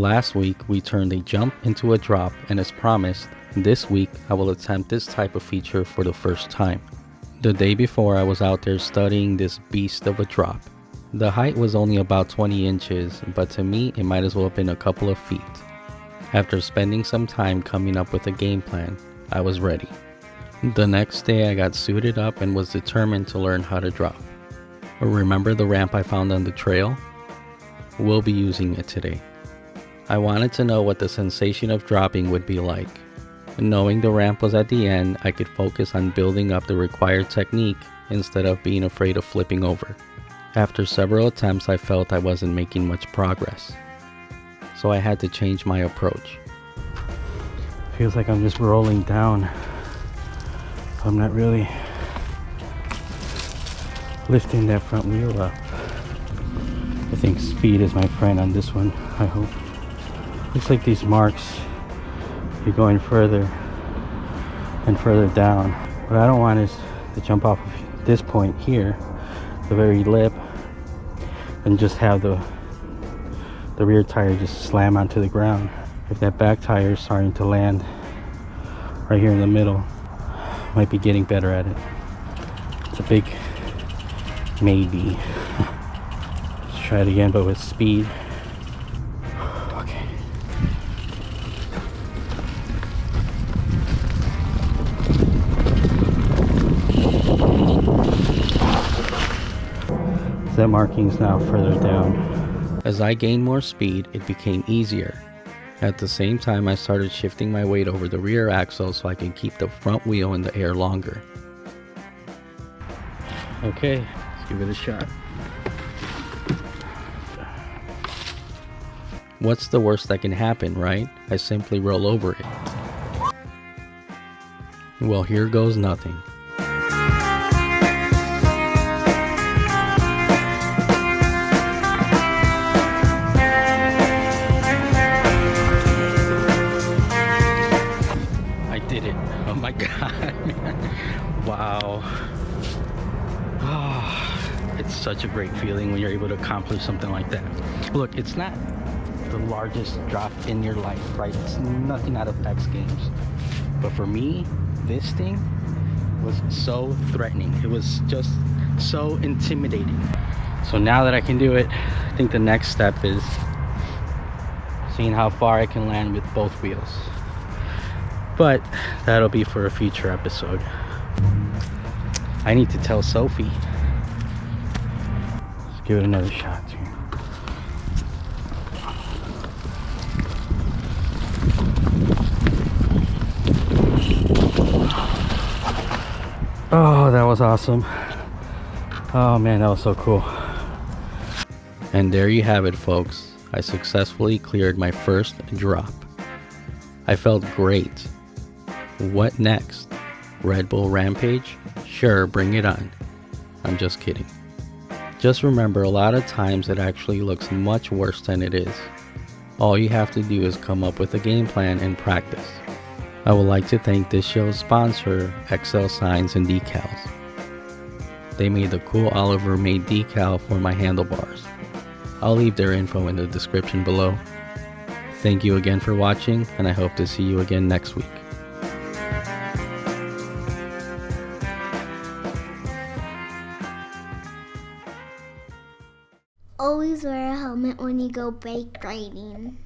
Last week we turned a jump into a drop, and as promised, this week I will attempt this type of feature for the first time. The day before I was out there studying this beast of a drop. The height was only about 20 inches, but to me it might as well have been a couple of feet. After spending some time coming up with a game plan, I was ready. The next day I got suited up and was determined to learn how to drop. Remember the ramp I found on the trail? We'll be using it today. I wanted to know what the sensation of dropping would be like. Knowing the ramp was at the end, I could focus on building up the required technique instead of being afraid of flipping over. After several attempts, I felt I wasn't making much progress, so I had to change my approach. Feels like I'm just rolling down. I'm not really lifting that front wheel up. I think speed is my friend on this one, I hope. Looks like these marks, you're going further and further down. What I don't want is to jump off of this point here, the very lip, and just have the rear tire just slam onto the ground. If that back tire is starting to land right here in the middle, might be getting better at it. It's a big maybe. Let's try it again, but with speed. Okay. That marking is now further down. As I gained more speed, it became easier. At the same time, I started shifting my weight over the rear axle so I could keep the front wheel in the air longer. Okay, let's give it a shot. What's the worst that can happen, right? I simply roll over it. Well, here goes nothing. Oh my god, man. Wow. Oh, it's such a great feeling when you're able to accomplish something like that. Look, it's not the largest drop in your life, right? It's nothing out of X Games. But for me, this thing was so threatening. It was just so intimidating. So now that I can do it, I think the next step is seeing how far I can land with both wheels. But that'll be for a future episode. I need to tell Sophie. Let's give it another shot here. Oh, that was awesome. Oh man, that was so cool. And there you have it, folks. I successfully cleared my first drop. I felt great. What next? Red Bull Rampage? Sure, bring it on. I'm just kidding. Just remember, a lot of times it actually looks much worse than it is. All you have to do is come up with a game plan and practice. I would like to thank this show's sponsor, XL Signs and Decals. They made the cool Oliver made decal for my handlebars. I'll leave their info in the description below. Thank you again for watching, and I hope to see you again next week. Always wear a helmet when you go bike riding.